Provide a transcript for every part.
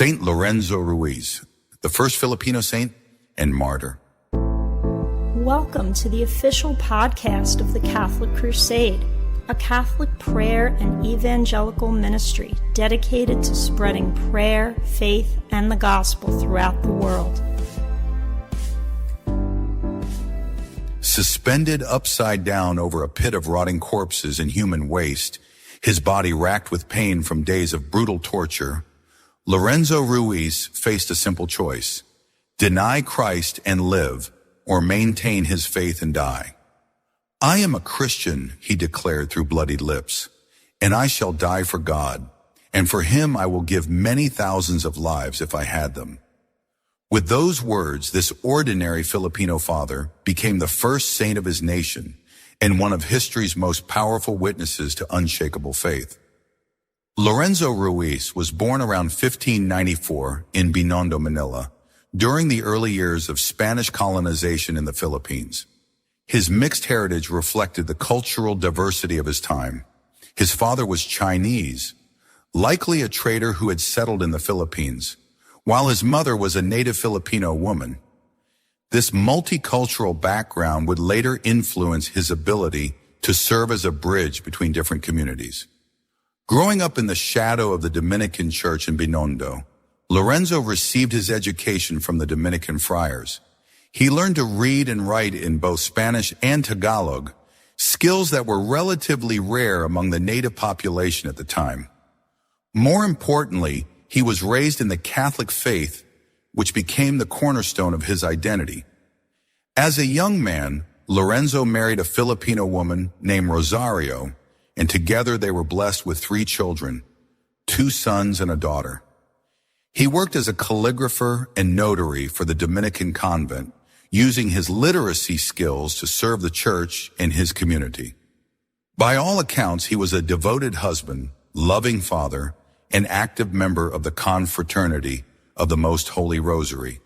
Saint Lorenzo Ruiz, the first Filipino saint and martyr. Welcome to the official podcast of the Catholic Crusade, a Catholic prayer and evangelical ministry dedicated to spreading prayer, faith, and the gospel throughout the world. Suspended upside down over a pit of rotting corpses and human waste, his body racked with pain from days of brutal torture, Lorenzo Ruiz faced a simple choice: deny Christ and live, or maintain his faith and die. "I am a Christian," he declared through bloodied lips, "and I shall die for God, and for him I will give many thousands of lives if I had them." With those words, this ordinary Filipino father became the first saint of his nation and one of history's most powerful witnesses to unshakable faith. Lorenzo Ruiz was born around 1594 in Binondo, Manila, during the early years of Spanish colonization in the Philippines. His mixed heritage reflected the cultural diversity of his time. His father was Chinese, likely a trader who had settled in the Philippines, while his mother was a native Filipino woman. This multicultural background would later influence his ability to serve as a bridge between different communities. Growing up in the shadow of the Dominican church in Binondo, Lorenzo received his education from the Dominican friars. He learned to read and write in both Spanish and Tagalog, skills that were relatively rare among the native population at the time. More importantly, he was raised in the Catholic faith, which became the cornerstone of his identity. As a young man, Lorenzo married a Filipino woman named Rosario, and together they were blessed with 3 children, 2 sons and a daughter. He worked as a calligrapher and notary for the Dominican convent, using his literacy skills to serve the church and his community. By all accounts, he was a devoted husband, loving father, and active member of the confraternity of the Most Holy Rosary.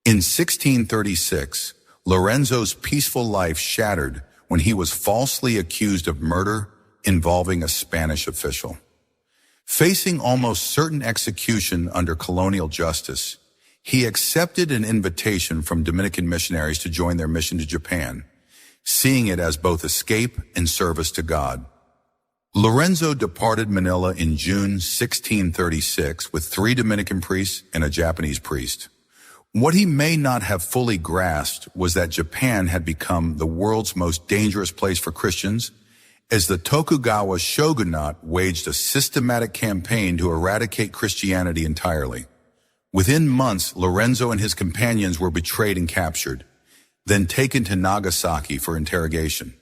In 1636, Lorenzo's peaceful life shattered when he was falsely accused of murder involving a Spanish official. Facing almost certain execution under colonial justice, he accepted an invitation from Dominican missionaries to join their mission to Japan, seeing it as both escape and service to God. Lorenzo departed Manila in June 1636 with 3 Dominican priests and a Japanese priest. What he may not have fully grasped was that Japan had become the world's most dangerous place for Christians, as the Tokugawa shogunate waged a systematic campaign to eradicate Christianity entirely. Within months, Lorenzo and his companions were betrayed and captured, then taken to Nagasaki for interrogation.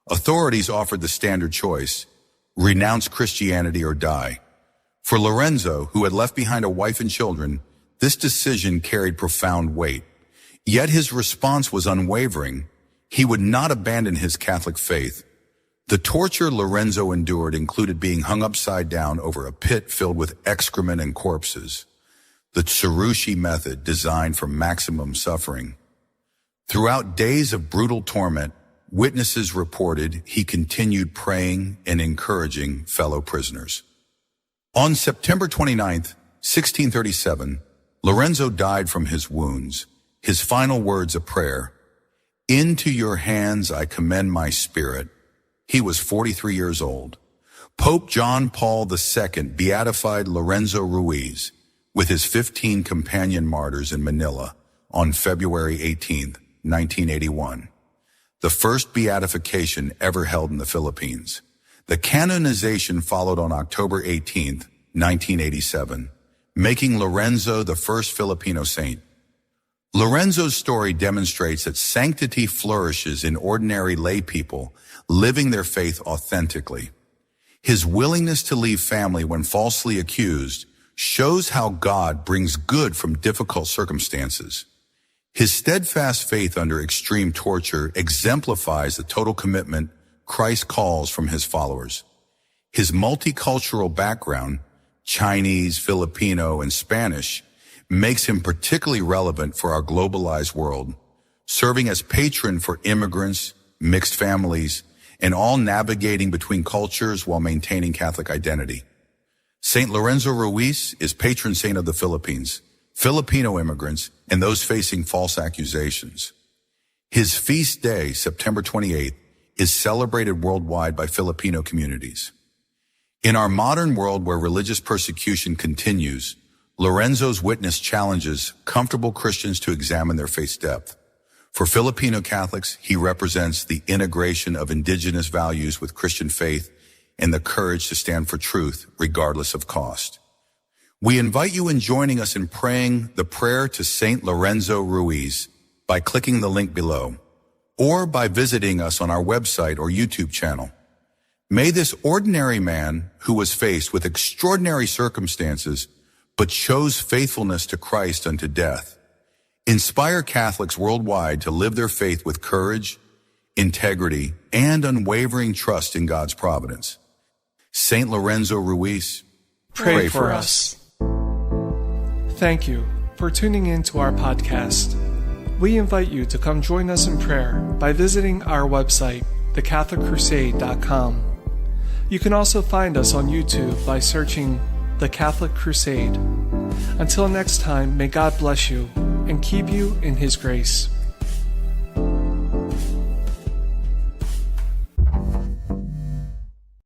Authorities offered the standard choice: renounce Christianity or die. For Lorenzo, who had left behind a wife and children, this decision carried profound weight. Yet his response was unwavering. He would not abandon his Catholic faith. The torture Lorenzo endured included being hung upside down over a pit filled with excrement and corpses, the tsurushi method designed for maximum suffering. Throughout days of brutal torment, witnesses reported he continued praying and encouraging fellow prisoners. On September 29, 1637, Lorenzo died from his wounds. His final words a prayer: "Into your hands I commend my spirit." He was 43 years old. Pope John Paul II beatified Lorenzo Ruiz with his 15 companion martyrs in Manila on February 18, 1981. The first beatification ever held in the Philippines. The canonization followed on October 18, 1987, making Lorenzo the first Filipino saint. Lorenzo's story demonstrates that sanctity flourishes in ordinary lay people living their faith authentically. His willingness to leave family when falsely accused shows how God brings good from difficult circumstances. His steadfast faith under extreme torture exemplifies the total commitment Christ calls from his followers. His multicultural background, Chinese, Filipino, and Spanish, makes him particularly relevant for our globalized world, serving as patron for immigrants, mixed families, and all navigating between cultures while maintaining Catholic identity. Saint Lorenzo Ruiz is patron saint of the Philippines, Filipino immigrants, and those facing false accusations. His feast day, September 28th, is celebrated worldwide by Filipino communities. In our modern world where religious persecution continues, Lorenzo's witness challenges comfortable Christians to examine their faith's depth. For Filipino Catholics, he represents the integration of indigenous values with Christian faith and the courage to stand for truth regardless of cost. We invite you in joining us in praying the prayer to Saint Lorenzo Ruiz by clicking the link below, or by visiting us on our website or YouTube channel. May this ordinary man, who was faced with extraordinary circumstances but chose faithfulness to Christ unto death, inspire Catholics worldwide to live their faith with courage, integrity, and unwavering trust in God's providence. Saint Lorenzo Ruiz, pray for us. Thank you for tuning in to our podcast. We invite you to come join us in prayer by visiting our website, thecatholicrusade.com. You can also find us on YouTube by searching The Catholic Crusade. Until next time, may God bless you and keep you in His grace.